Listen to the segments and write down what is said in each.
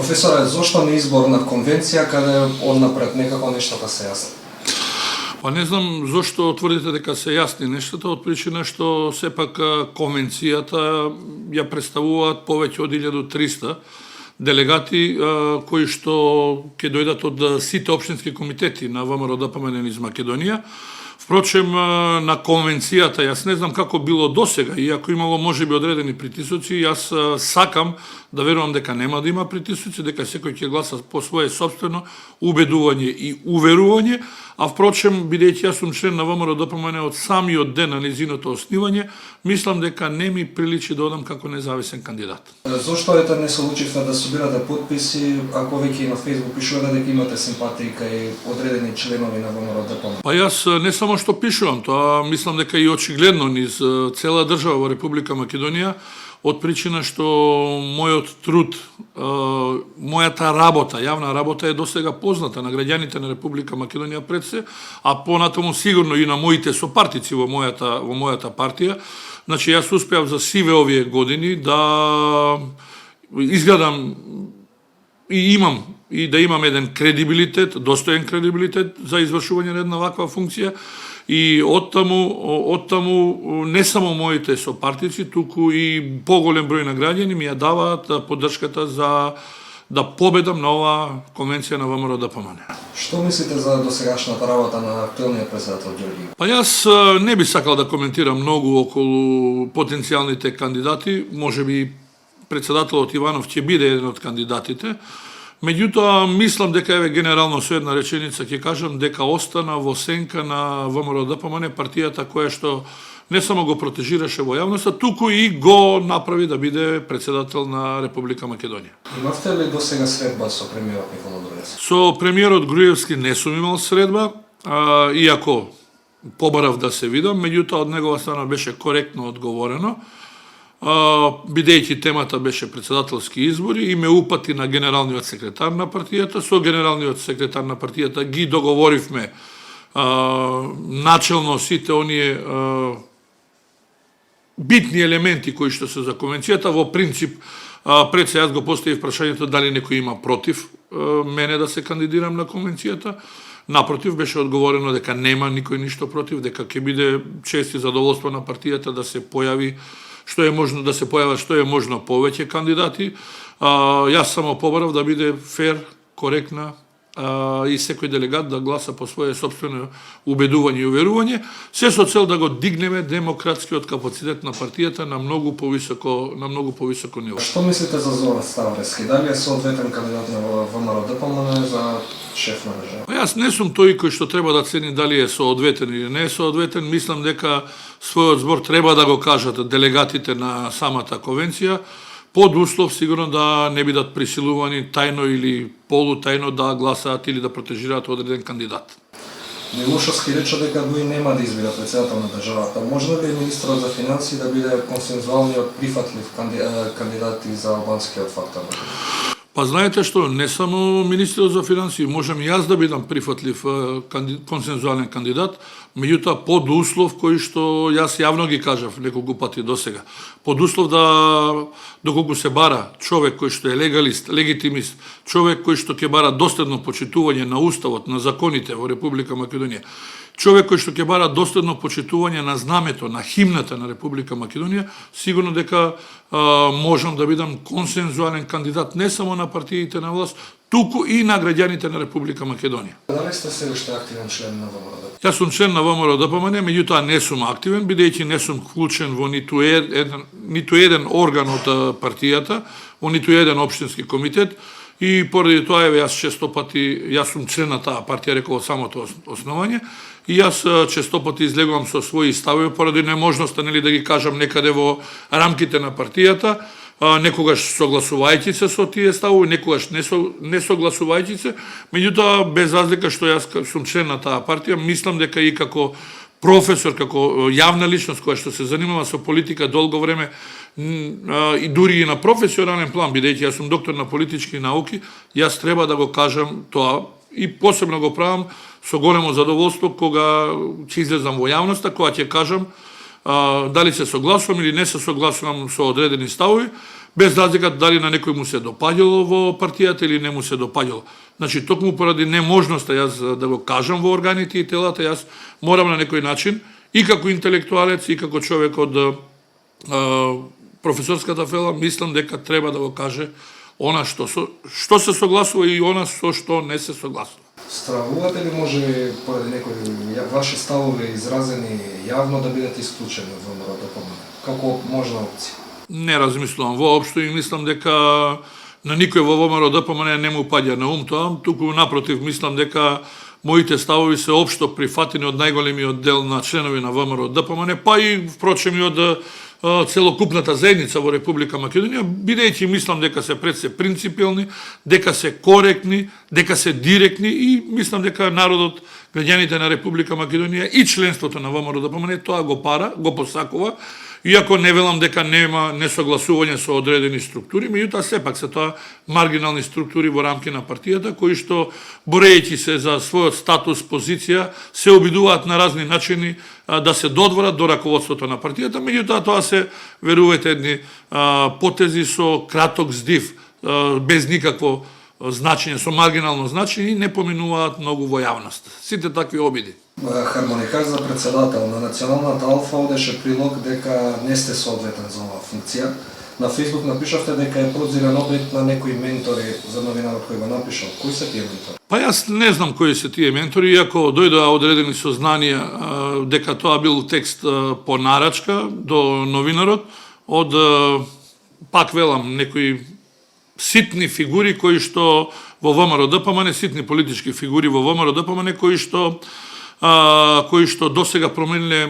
Професоре, зошто не избор на конвенција каде однапред некако нештата се јасни? Па не знам зошто тврдите дека се јасни нештата, од причина што сепак конвенцијата ја представуваат повеќе од 1300 делегати кои што ќе дојдат од сите општински комитети на ВМРО ДПМН низ Македонија. Впрочем, на конвенцијата, јас не знам како било досега, иако имало можеби одредени притисоци, јас сакам да верувам дека нема да има притисоци, дека секој ќе гласа по свое собствено убедување и уверување, а впрочем, бидејќи јас сум член на ВМРО ДПМН од самиот ден на низиното основање, мислам дека не ми приличи да одам како независен кандидат. Зошто не се одлучивте да собирате подписи, ако веќе и на Facebook пишувате дека имате симпатии кај одредени членови на ВМРО ДПМН? Па јас не само што пишувам, тоа мислам дека и очигледно низ цела држава во Република Македонија, од причина што мојот труд, мојата работа, јавна работа е досега позната на граѓаните на Република Македонија пред се, а понатаму сигурно и на моите сопартици во мојата партија. Значи, јас успеав за сиве овие години да изгледам и имам еден кредибилитет, достоен кредибилитет за извршување на една ваква функција. И оттаму не само моите сопартици, туку и поголем број на граѓани ми ја даваат поддршката за да победам на оваа конвенција на ВМРО ДПМН. Што мислите за досегашната работа на актуелниот претседател Ѓорѓи? Па јас не би сакал да коментирам многу околу потенцијалните кандидати, можеби претседателот Иванов ќе биде еден од кандидатите. Меѓутоа, мислам дека еве генерално со една реченица ќе кажам дека остана во сенка на ВМРО ДПМН партијата која што не само го протежираше во јавноста, туку и го направи да биде претседател на Република Македонија. Имавте ли досега средба со премиерот Никола Груевски? Со премиерот Груевски не сум имал средба, иако побарав да се видам, меѓутоа од негова страна беше коректно одговорено. Бидејќи темата беше претседателски избори и ме упати на генералниот секретар на партијата. Со генералниот секретар на партијата ги договоривме начелно сите оние битни елементи кои што се за конвенцијата. Во принцип, пред се јас го поставив прашањето дали некој има против мене да се кандидирам на конвенцијата. Напротив, беше одговорено дека нема никој ништо против, дека ќе биде чест и задоволство на партијата да се појави што е можно да се појават што е можно повеќе кандидати. Јас само побарав да биде фер, коректна и секој делегат да гласа по своје собствено убедување и уверување, се со цел да го дигнеме демократскиот капацитет на партијата на многу повисоко ниво. Што мислите за Зоран Ставрески? Дали е соодветен кандидат на ВМРО ДПМН за шеф на држава? Јас не сум тој кој што треба да цени дали е соодветен или не е соодветен. Мислам дека својот збор треба да го кажат делегатите на самата конвенција, под услов сигурно да не бидат присилувани тајно или полутајно да гласаат или да протежираат одреден кандидат. Милошовски рече дека тој нема да избира претседател на државата. Можно ли министрот за финансии да биде консензуалниот прифатлив кандидат и за албанскиот фактор? Па знаете што, не само министерот за финансии, можем и јас да бидам прифатлив консензуален кандидат, меѓутоа под услов кој што јас јавно ги кажав неколку пати досега. Под услов да доколку се бара човек кој што е легалист, легитимист, човек кој што ќе бара доследно почитување на уставот, на законите во Република Македонија, човек кој што ќе бара доследно почитување на знамето, на химната на Република Македонија, сигурно дека можам да бидам консензуален кандидат не само на партиите на власт, туку и на граѓаните на Република Македонија. Дали сте се уште активен член на ВМРО? Јас сум член на ВМРО ДПМН, меѓутоа не сум активен, бидејќи не сум вклучен во ниту еден орган од партијата, во ниту еден општински комитет. И поради тоа јас често пати, јас сум член на таа партија, рекол од самото основање, и јас често пати излегувам со своји ставови поради неможноста нели да ги кажам некаде во рамките на партијата, некогаш согласувајќи се со тие ставови, некогаш не согласувајќи се, меѓутоа без разлика што јас сум член на таа партија, мислам дека и како професор, како јавна личност која што се занимава со политика долго време, и дури и на професионален план, бидејќи јас сум доктор на политички науки, јас треба да го кажам тоа и посебно го правам со големо задоволство кога ќе излезам во јавноста, кога ќе кажам дали се согласувам или не се согласувам со одредени ставови, без разлика дали на некој му се допаѓало во партијата или не му се допаѓало. Значи, токму поради неможноста јас да го кажам во органите и телата, јас морам на некој начин, и како интелектуалец, и како човек од професорската фела, мислам дека треба да го каже она што се согласува и она со што не се согласува. Стравувате ли може поради некои ваши ставови изразени јавно да бидете исклучени од ВМРО ДПМН? Како можна опција? Не размислувам воопшто и мислам дека на никој во ВМРО ДПМН не му паѓа на ум тоа, туку напротив мислам дека моите ставови се општо прифатени од најголемиот дел на членови на ВМРО ДПМН, па и впрочем и од целокупната заедница во Република Македонија, бидејќи мислам дека се пред се принципиелни, дека се коректни, дека се директни и мислам дека народот, граѓаните на Република Македонија и членството на ВМРО ДПМН тоа го пара, го посакува, иако не велам дека нема несогласување со одредени структури, меѓутоа сепак се тоа маргинални структури во рамки на партијата кои што борејќи се за својот статус, позиција, се обидуваат на разни начини да се додворат до раководството на партијата, меѓутоа тоа се верувајте едни потези со краток здив, без никакво значење, со маргинално значење и не поминуваат многу во јавност. Сите такви обиди. Хармоникар за председател на Националната Алфа одеше прилог дека не сте соодветен за оваа функција. На Фейсбук напишавте дека е прозиран обид на некои ментори за новинарот кој го напишал. Кои се тие ментори? Па јас не знам кои се тие ментори, иако дојдоа одредени сознанија дека тоа бил текст по нарачка до новинарот од, пак велам, некои ситни фигури кои што во ВМРО ДПМН, ситни политички фигури во ВМРО ДПМН кои што досега промениле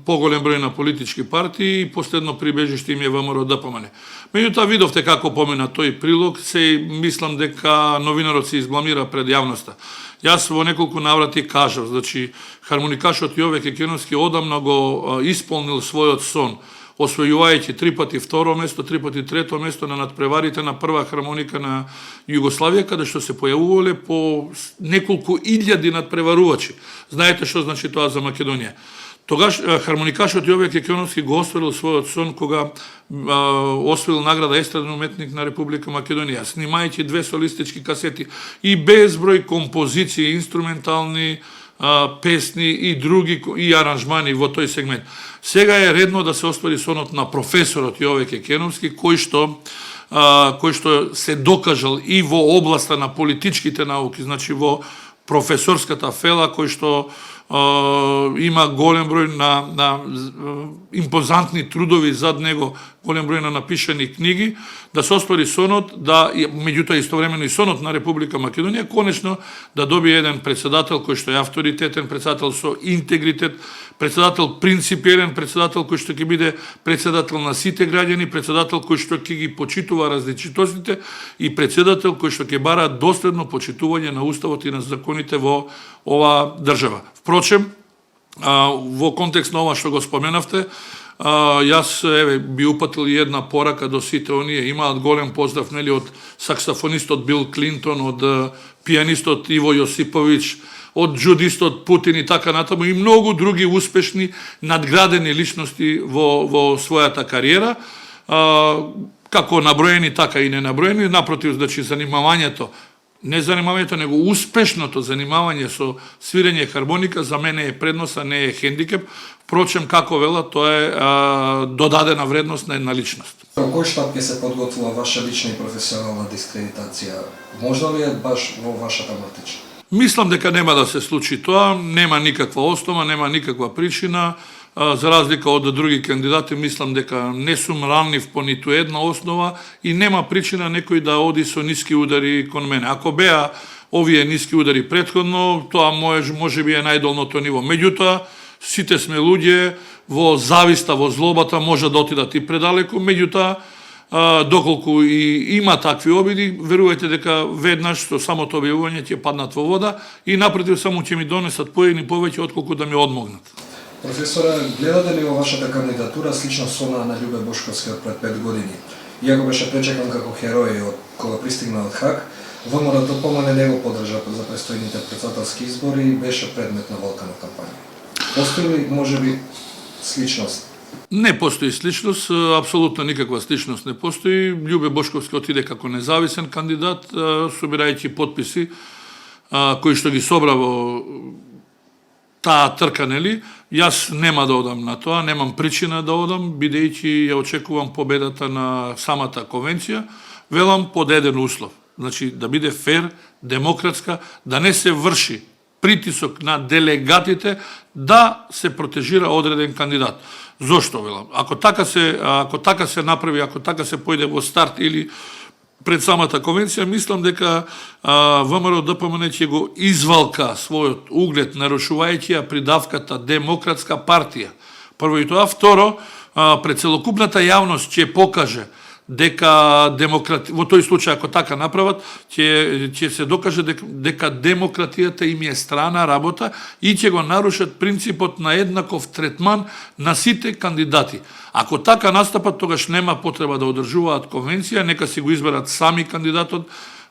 поголем број на политички партии и последно прибежиште им е ВМРО ДПМН. Меѓутоа видовте како помина тој прилог, се мислам дека новинарот се избламира пред јавноста. Јас во неколку наврати кажав, значи хармоникашот Јове Кекеновски одамна го исполнил својот сон, освојувајќи 3 пати второ место, 3 пати трето место на надпреварите на прва хармоника на Југославија, каде што се појавувале по неколку илјади надпреварувачи. Знаете што значи тоа за Македонија. Тогаш хармоникашот Јове Кекеновски го остварил својот сон кога освоил награда естраден уметник на Република Македонија, снимајќи 2 солистички касети и безброј композиции инструментални, песни и други и аранжмани во тој сегмент. Сега е редно да се оствари сонот на професорот Јове Кекеновски, кој што се докажал и во областа на политичките науки, значи во професорската фела, кој што има голем број на импозантни трудови зад него, голем број на напишани книги, да се оспори сонот, да меѓутоа истовремено и сонот на Република Македонија, конечно да добие еден председател кој што е авторитетен, председател со интегритет, председател принципиелен, председател кој што ќе биде председател на сите граѓани, председател кој што ќе ги почитува различитостите и председател кој што ќе бара доследно почитување на уставот и на законите во оваа држава. Впрочем, во контекст на ова што го споменавте, јас би упатил една порака до сите оние, имаат голем поздрав нели од саксофонистот Бил Клинтон, од пианистот Иво Јосиповиќ, од джудистот Путин и така натаму и многу други успешни надградени личности во својата кариера, како наброени така и ненаброени, напротив, значи занимавањето, не занимавањето, него успешното занимавање со свирење хармоника за мене е предност, а не е хендикеп. Впрочем, како вела, тоа е додадена вредност на една личност. Во кој штаб ќе се подготвува ваша лична и професионална дискредитација? Можно ли е баш во вашата мартична? Мислам дека нема да се случи тоа, нема никаква основа, нема никаква причина. За разлика од други кандидати, мислам дека не сум ранлив по ниту една основа и нема причина некој да оди со ниски удари кон мене. Ако беа овие ниски удари претходно, тоа може би е најдолното ниво. Меѓутоа, сите сме луѓе, во зависта, во злобата може да отидат и предалеку, меѓутоа, доколку и има такви обиди, верувајте дека веднаш со самото објавување ќе паднат во вода и напротив само ќе ми донесат поедини повеќе отколку да ми одмогнат. Професоре, гледате ли во вашата кандидатура слично со на Љубе Бошковски од пред 5 години? Иако беше пречекан како херој од кога пристигна од Хаг, ВМРО ДПМН не го поддржа за престојните претседателски избори и беше предмет на волкана кампања. Постои ли можеби сличност Не постои сличност, апсолутно никаква сличност не постои. Љубе Бошковски отиде како независен кандидат, собирајќи потписи кои што ги собра во таа трка, нели? Јас нема да одам на тоа, немам причина да одам, бидејќи ја очекувам победата на самата конвенција, велам под еден услов. Значи, да биде фер, демократска, да не се врши притисок на делегатите да се протежира одреден кандидат. Зошто велам? Ако така се направи, ако така се појде во старт или пред самата конвенција, мислам дека ВМРО ДПМН ќе го извалка својот углед, нарушувајќи ја придавката демократска партија. Прво и тоа. Второ, пред целокупната јавност ќе покаже дека во тој случај, ако така направат, ќе се докаже дека демократијата им е страна работа и ќе го нарушат принципот на еднаков третман на сите кандидати. Ако така настапат, тогаш нема потреба да одржуваат конвенција, нека си го изберат сами кандидатот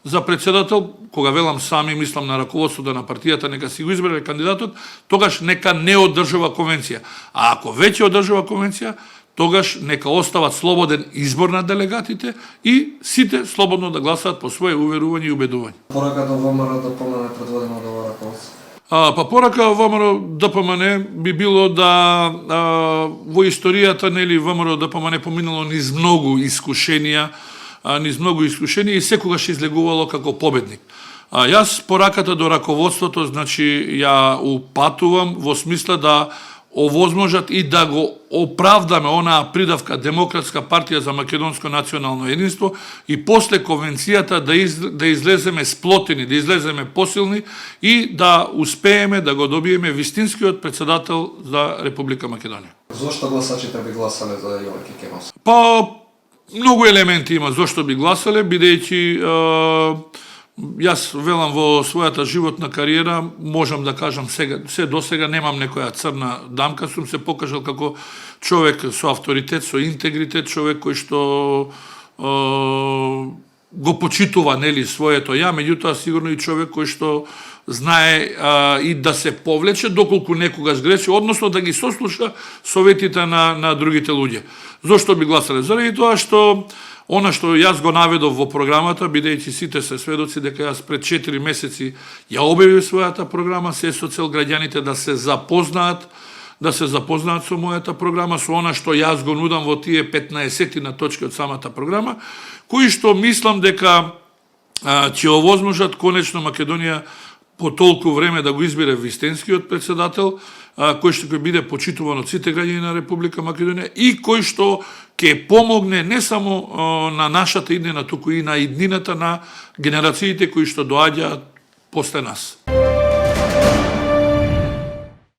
за председател. Кога велам сами, мислам на раководството на партијата, нека си го избере кандидатот, тогаш нека не одржува конвенција. А ако веќе одржува конвенција, тогаш нека остават слободен избор на делегатите и сите слободно да гласаат по своје уверување и убедување. Порака до ВМРО ДПМН предводено од ова раководство? Порака ВМРО ДПМН би било да во историјата, нели, ВМРО ДПМН поминало низ многу искушенија и секогаш излегувало како победник. Јас пораката до раководството, значи, ја упатувам во смисла да овозможат и да го оправдаме онаа придавка Демократска партија за македонско национално единство и после конвенцијата да излеземе сплотени, да излеземе посилни и да успееме да го добиеме вистинскиот председател за Република Македонија. Зошто гласачите би гласале за Јоваки Кемос? Многу елементи има зошто би гласале, бидејќи јас велам во својата животна кариера, можам да кажам се до сега немам некоја црна дамка, сум се покажал како човек со авторитет, со интегритет, човек кој што го почитува, нели, своето ја, меѓутоа сигурно и човек кој што знае и да се повлече доколку некогаш греши, односно да ги сослуша советите на другите луѓе. Зошто би гласале? Заради тоа што она што јас го наведов во програмата, бидејќи сите се сведоци дека јас пред 4 месеци ја објавив својата програма, се со цел граѓаните да се запознаат со мојата програма, со она што јас го нудам во тие 15 на точки од самата програма, кои што мислам дека ќе овозможат конечно Македонија по толку време да го избере вистинскиот председател, кој што ќе биде почитуван од сите граѓани на Република Македонија и кој што ќе помогне не само на нашата иднина, туку и на иднината на генерациите кои што доаѓаат после нас.